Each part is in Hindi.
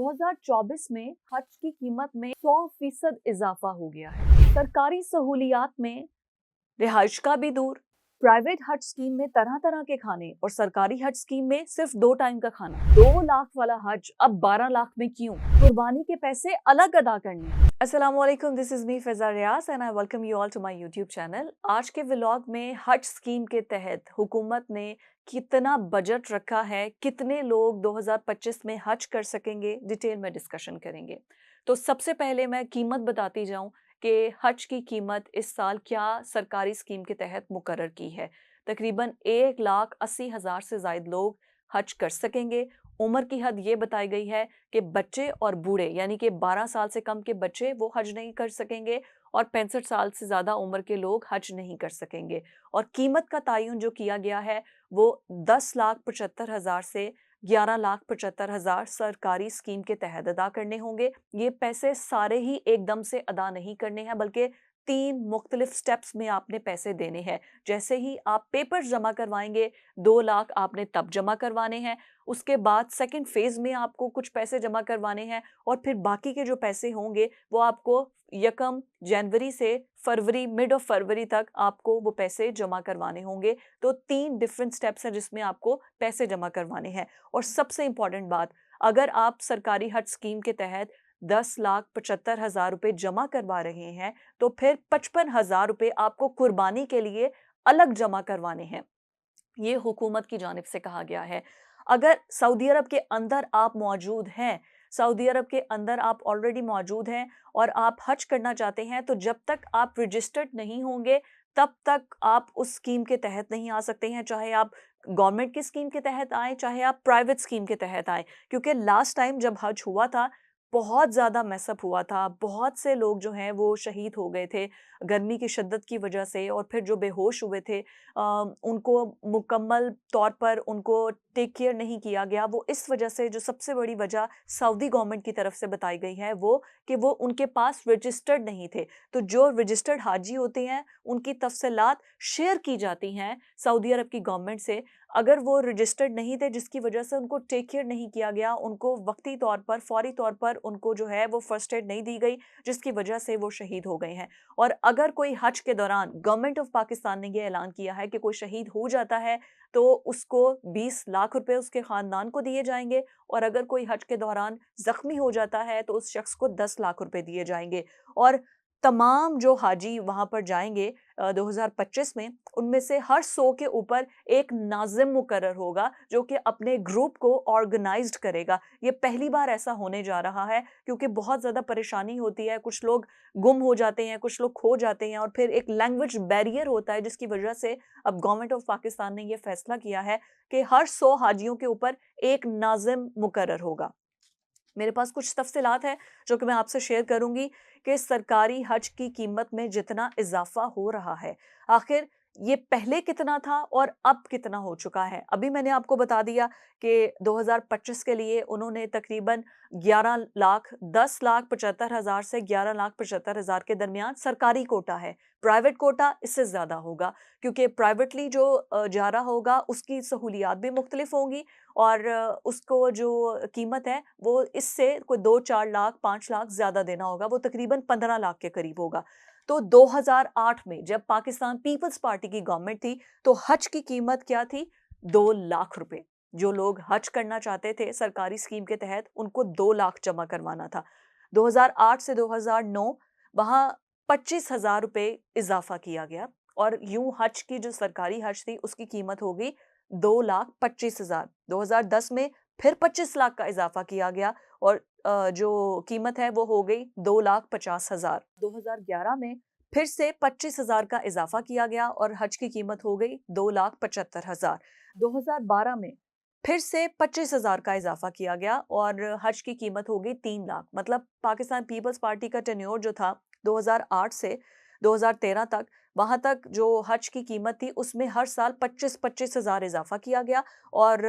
2024 में हज की कीमत में 100% इजाफा हो गया है। सरकारी सहूलियात में रिहाइश का भी दूर, प्राइवेट हज स्कीम में तरह तरह के खाने और सरकारी हज स्कीम में सिर्फ 2 टाइम का खाना। 2 लाख वाला हज अब 12 लाख में क्यों? कुर्बानी के पैसे अलग अदा करने। अस्सलामुअलैकुम, this is me Faiza Riaz and I welcome you all to my YouTube channel. आज के व्लॉग में हज स्कीम के तहत हुकूमत ने कितना बजट रखा है, कितने लोग 2025 में हज कर सकेंगे, डिटेल में डिस्कशन करेंगे। तो सबसे पहले मैं कीमत बताती जाऊं कि हज की कीमत इस साल क्या सरकारी स्कीम के तहत मुकर्रर की है। तकरीबन 1,80,000 से ज़ायद लोग हज कर सकेंगे। उम्र की हद ये बताई गई है कि बच्चे और बूढ़े यानी कि 12 साल से कम के बच्चे वो हज नहीं कर सकेंगे और 65 साल से ज़्यादा उम्र के लोग हज नहीं कर सकेंगे। और कीमत का तयन जो किया गया है वो 10,75,000 से 11,75,000 सरकारी स्कीम के तहत अदा करने होंगे। ये पैसे सारे ही एकदम से अदा नहीं करने हैं, बल्कि 3 मुख्तलिफ स्टेप्स में आपने पैसे देने हैं। जैसे ही आप पेपर्स जमा करवाएंगे, 2 लाख आपने तब जमा करवाने हैं। उसके बाद सेकंड फेज में आपको कुछ पैसे जमा करवाने हैं और फिर बाकी के जो पैसे होंगे वो आपको 1 जनवरी से फरवरी, मिड ऑफ फरवरी तक आपको वो पैसे जमा करवाने होंगे। तो 3 डिफरेंट स्टेप्स हैं जिसमें आपको पैसे जमा करवाने हैं। और सबसे इंपॉर्टेंट बात, अगर आप सरकारी हज स्कीम के तहत 10,75,000 रुपए जमा करवा रहे हैं तो फिर 55,000 रुपए आपको कुर्बानी के लिए अलग जमा करवाने हैं। ये हुकूमत की जानिब से कहा गया है। अगर सऊदी अरब के अंदर आप मौजूद हैं, सऊदी अरब के अंदर आप ऑलरेडी मौजूद हैं और आप हज करना चाहते हैं, तो जब तक आप रजिस्टर्ड नहीं होंगे तब तक आप उस स्कीम के तहत नहीं आ सकते हैं। चाहे आप गवर्नमेंट की स्कीम के तहत आएँ, चाहे आप प्राइवेट स्कीम के तहत आएँ। क्योंकि लास्ट टाइम जब हज हुआ था, बहुत ज़्यादा मैसअप हुआ था। बहुत से लोग जो हैं वो शहीद हो गए थे गर्मी की शिद्दत की वजह से, और फिर जो बेहोश हुए थे उनको मुकम्मल तौर पर उनको टेक केयर नहीं किया गया। वो इस वजह से, जो सबसे बड़ी वजह सऊदी गवर्नमेंट की तरफ से बताई गई है वो कि वो उनके पास रजिस्टर्ड नहीं थे। तो जो रजिस्टर्ड हाजी होते हैं उनकी तफसीलात शेयर की जाती हैं सऊदी अरब की गवर्नमेंट से। अगर वो रजिस्टर्ड नहीं थे जिसकी वजह से उनको टेक केयर नहीं किया गया, उनको वक्ती तौर पर, फौरी तौर पर उनको जो है वो फर्स्ट एड नहीं दी गई, जिसकी वजह से वो शहीद हो गए हैं। और अगर कोई हज के दौरान, गवर्नमेंट ऑफ पाकिस्तान ने ये ऐलान किया है कि कोई शहीद हो जाता है तो उसको 20 लाख रुपए उसके खानदान को दिए जाएंगे, और अगर कोई हज के दौरान जख्मी हो जाता है तो उस शख्स को 10 लाख रुपए दिए जाएंगे। और तमाम जो हाजी वहां पर जाएंगे 2025 में, उनमें से हर 100 के ऊपर एक नाजिम मुकर्रर होगा जो कि अपने ग्रुप को ऑर्गेनाइज्ड करेगा। ये पहली बार ऐसा होने जा रहा है क्योंकि बहुत ज़्यादा परेशानी होती है, कुछ लोग गुम हो जाते हैं, कुछ लोग खो जाते हैं, और फिर एक लैंग्वेज बैरियर होता है, जिसकी वजह से अब गवर्नमेंट ऑफ पाकिस्तान ने ये फैसला किया है कि हर 100 हाजियों के ऊपर एक नाजिम मुकर्रर होगा। मेरे पास कुछ तफसीलात है जो कि मैं आपसे शेयर करूंगी कि सरकारी हज की कीमत में जितना इजाफा हो रहा है, आखिर ये पहले कितना था और अब कितना हो चुका है। अभी मैंने आपको बता दिया कि 2025 के लिए उन्होंने तकरीबन 10,75,000 से 11,75,000 के दरमियान सरकारी कोटा है। प्राइवेट कोटा इससे ज़्यादा होगा क्योंकि प्राइवेटली जो जा रहा होगा उसकी सहूलियात भी मुख्तलिफ होंगी, और उसको जो कीमत है वो इससे कोई 2-4 लाख, 5 लाख ज़्यादा देना होगा, वो तकरीबन 15 लाख के करीब होगा। तो 2008 में जब पाकिस्तान पीपल्स पार्टी की गवर्नमेंट थी तो हज की कीमत क्या थी? 2 लाख रुपए। जो लोग हज करना चाहते थे सरकारी स्कीम के तहत, उनको 2 लाख जमा करवाना था। 2008 से 2009 वहाँ 25,000 रुपए इजाफा किया गया, और यूं हज की जो सरकारी हज थी उसकी कीमत हो गई 2,25,000। 2010 में फिर 25 लाख का इजाफा किया गया और जो कीमत है वो हो गई 2,50,000। 2011 में फिर से 25,000 का इजाफा किया गया और हज की कीमत हो गई 2,75,000। 2012 में फिर से 25,000 का इजाफा किया गया और हज की कीमत हो गई 3 लाख। मतलब पाकिस्तान पीपल्स पार्टी का टेन्योर जो था 2008 से 2013 तक, वहां तक जो हज की कीमत थी उसमें हर साल 25,000 इजाफा किया गया, और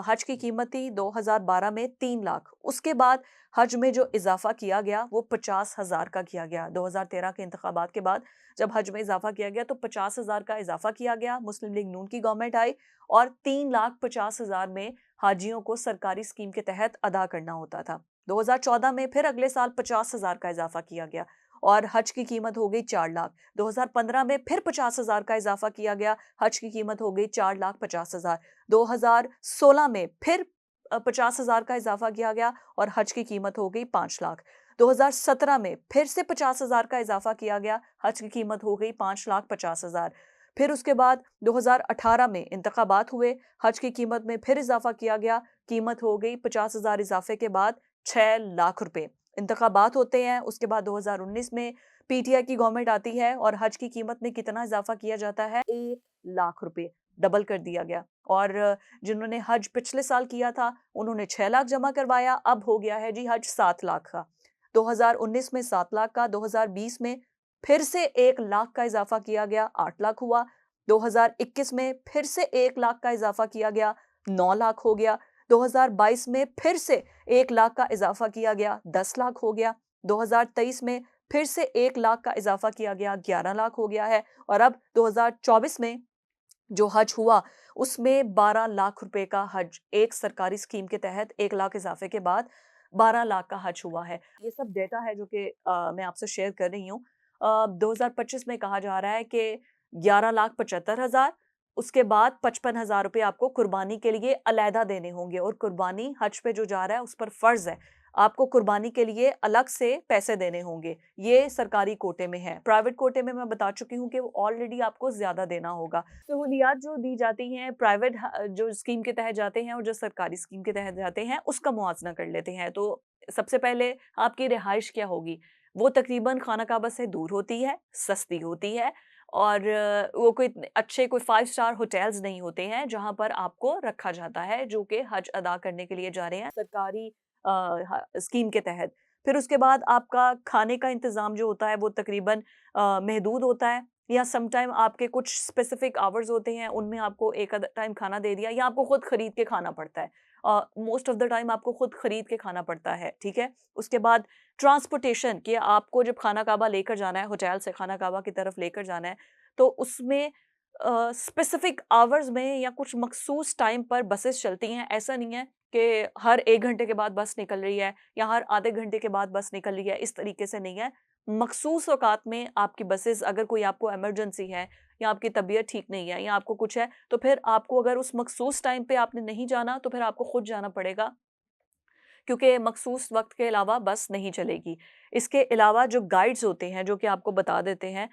हज की कीमत थी 2012 में 3 लाख। उसके बाद हज में जो इजाफा किया गया वो 50,000 का किया गया। 2013 के इंतखाबात के बाद जब हज में इजाफा किया गया तो 50,000 का इजाफा किया गया। मुस्लिम लीग नून की गवर्नमेंट आई और 3,50,000 में हाजियों को सरकारी स्कीम के तहत अदा करना होता था। 2014 में फिर अगले साल 50,000 का इजाफा किया गया और हज की कीमत हो गई 4 लाख। 2015 में फिर 50,000 का इजाफा किया गया, हज की कीमत हो गई 4,50,000। 2016 में फिर 50,000 का इजाफा किया गया और हज की कीमत हो गई 5 लाख। 2017 में फिर से 50,000 का इजाफा किया गया, हज की कीमत हो गई 5,50,000। फिर उसके बाद 2018 में इंतखाबात हुए, हज की कीमत में फिर इजाफा किया गया, कीमत हो गई 50,000 इजाफे के बाद 6 लाख रुपए। इंतखाबात होते हैं, उसके बाद 2019 में पीटीआई की गवर्नमेंट आती है और हज की कीमत में कितना इजाफा किया जाता है, 1 लाख रुपए डबल कर दिया गया। और जिन्होंने हज पिछले साल किया था उन्होंने 6 लाख जमा करवाया, अब हो गया है जी हज 7 लाख का। 2019 में 7 लाख का, 2020 में फिर से 1 लाख का इजाफा किया गया, 8 लाख हुआ। 2021 में फिर से 1 लाख का इजाफा किया गया, 9 लाख हो गया। 2022 में फिर से 1 लाख का इजाफा किया गया, 10 लाख हो गया। 2023 में फिर से 1 लाख का इजाफा किया गया, 11 लाख हो गया है। और अब 2024 में जो हज हुआ उसमें 12 लाख रुपए का हज, एक सरकारी स्कीम के तहत 1 लाख इजाफे के बाद 12 लाख का हज हुआ है। ये सब डेटा है जो कि मैं आपसे शेयर कर रही हूँ। 2025 में कहा जा रहा है कि 11,75,000, उसके बाद 55,000 रुपए आपको कुर्बानी के लिए अलहदा देने होंगे और कुर्बानी हज पे जो जा रहा है उस पर फर्ज है, आपको कुर्बानी के लिए अलग से पैसे देने होंगे। ये सरकारी कोटे में है। प्राइवेट कोटे में मैं बता चुकी हूँ कि वो ऑलरेडी आपको ज्यादा देना होगा। सहूलियात जो दी जाती हैं प्राइवेट जो स्कीम के तहत जाते हैं और जो सरकारी स्कीम के तहत जाते हैं उसका मुआवजा कर लेते हैं। तो सबसे पहले आपकी रिहाइश क्या होगी, वो तकरीबन खाना काबा से दूर होती है, सस्ती होती है और वो कोई अच्छे कोई 5 स्टार होटल्स नहीं होते हैं जहां पर आपको रखा जाता है जो कि हज अदा करने के लिए जा रहे हैं सरकारी स्कीम के तहत। फिर उसके बाद आपका खाने का इंतज़ाम जो होता है वो तकरीबन महदूद होता है या सम टाइम आपके कुछ स्पेसिफिक आवर्स होते हैं उनमें आपको एक आधा टाइम खाना दे दिया या आपको खुद खरीद के खाना पड़ता है। मोस्ट ऑफ द टाइम आपको खुद खरीद के खाना पड़ता है, ठीक है। उसके बाद ट्रांसपोर्टेशन कि आपको जब खाना काबा लेकर जाना है, होटल से खाना काबा की तरफ लेकर जाना है, तो उसमें स्पेसिफिक आवर्स में या कुछ मखसूस टाइम पर बसेस चलती हैं। ऐसा नहीं है कि हर 1 घंटे के बाद बस निकल रही है या हर आधे घंटे के बाद बस निकल रही है, इस तरीके से नहीं है। मखसूस औकात में आपकी बसेस, अगर कोई आपको इमरजेंसी है या आपकी तबीयत ठीक नहीं है या आपको कुछ है, तो फिर आपको अगर उस मखसूस टाइम पे आपने नहीं जाना, तो फिर आपको खुद जाना पड़ेगा क्योंकि मखसूस वक़्त के अलावा बस नहीं चलेगी। इसके अलावा जो गाइड्स होते हैं, जो कि आपको बता देते हैं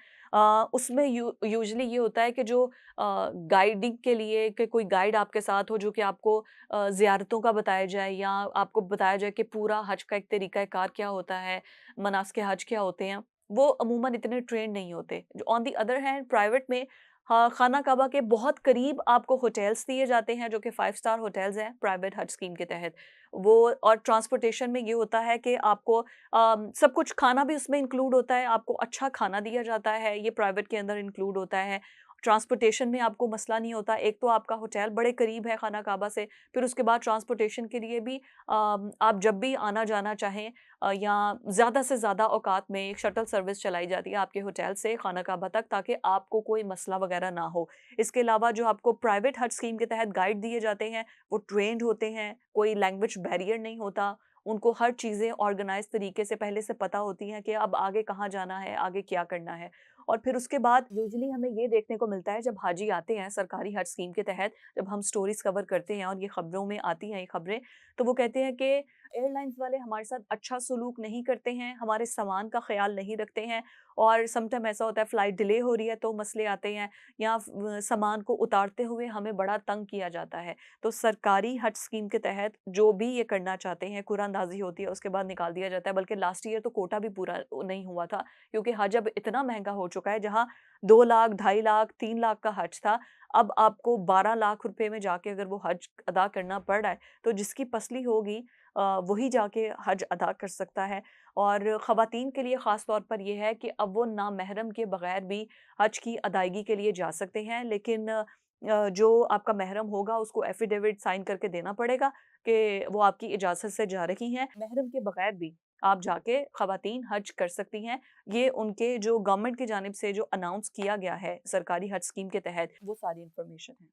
उसमें यूजुअली ये होता है कि जो गाइडिंग के लिए कि कोई गाइड आपके साथ हो जो कि आपको ज़ियारतों का बताया जाए या आपको बताया जाए कि पूरा हज का एक तरीक़ा-ए-कार क्या होता है, मनासिक हज क्या होते हैं, वो अमूमन इतने ट्रेन्ड नहीं होते। On the other hand private में हाँ, खाना काबा के बहुत करीब आपको होटल्स दिए जाते हैं जो कि 5 स्टार होटल्स हैं प्राइवेट हज स्कीम के तहत। वो और ट्रांसपोर्टेशन में ये होता है कि आपको सब कुछ खाना भी उसमें इंक्लूड होता है, आपको अच्छा खाना दिया जाता है, ये प्राइवेट के अंदर इंक्लूड होता है। ट्रांसपोर्टेशन में आपको मसला नहीं होता, एक तो आपका होटल बड़े करीब है खाना काबा से, फिर उसके बाद ट्रांसपोर्टेशन के लिए भी आप जब भी आना-जाना चाहें या ज़्यादा से ज़्यादा औकात में एक शटल सर्विस चलाई जाती है आपके होटल से खाना काबा तक ताकि आपको कोई मसला वगैरह ना हो। इसके अलावा जो आपको प्राइवेट हज स्कीम के तहत गाइड दिए जाते हैं, वो ट्रेन्ड होते हैं, कोई लैंग्वेज बैरियर नहीं होता, उनको हर चीज़ें ऑर्गेनाइज़ तरीके से पहले से पता होती हैं कि अब आगे कहाँ जाना है, आगे क्या करना है। और फिर उसके बाद यूजुअली हमें ये देखने को मिलता है जब हाजी आते हैं सरकारी हज स्कीम के तहत, जब हम स्टोरीज़ कवर करते हैं और ये खबरों में आती हैं ये खबरें, तो वो कहते हैं कि एयरलाइंस वाले हमारे साथ अच्छा सलूक नहीं करते हैं, हमारे सामान का ख़्याल नहीं रखते हैं और सम टाइम ऐसा होता है फ़्लाइट डिले हो रही है तो मसले आते हैं या सामान को उतारते हुए हमें बड़ा तंग किया जाता है। तो सरकारी हज स्कीम के तहत जो भी ये करना चाहते हैं, कुरानंदाज़ी होती है उसके बाद निकाल दिया जाता है, बल्कि लास्ट ईयर तो कोटा भी पूरा नहीं हुआ था क्योंकि हज अब इतना महँगा हो चुका है, जहाँ 2 लाख, 2.5 लाख, 3 लाख का हज था, अब आपको 12 लाख रुपए में जाके अगर वो हज अदा करना पड़ रहा है, तो जिसकी पसली होगी वही जाके हज अदा कर सकता है। और ख़वातीन के लिए ख़ास तौर पर ये है कि अब वो नामहरम के बगैर भी हज की अदायगी के लिए जा सकते हैं, लेकिन जो आपका महरम होगा उसको एफ़िडेविट साइन करके देना पड़ेगा कि वो आपकी इजाज़त से जा रही हैं। महरम के बगैर भी आप जाके ख़वातीन हज कर सकती हैं। ये उनके जो गवर्नमेंट की जानिब से जो अनाउंस किया गया है सरकारी हज स्कीम के तहत, वो सारी इन्फॉर्मेशन है।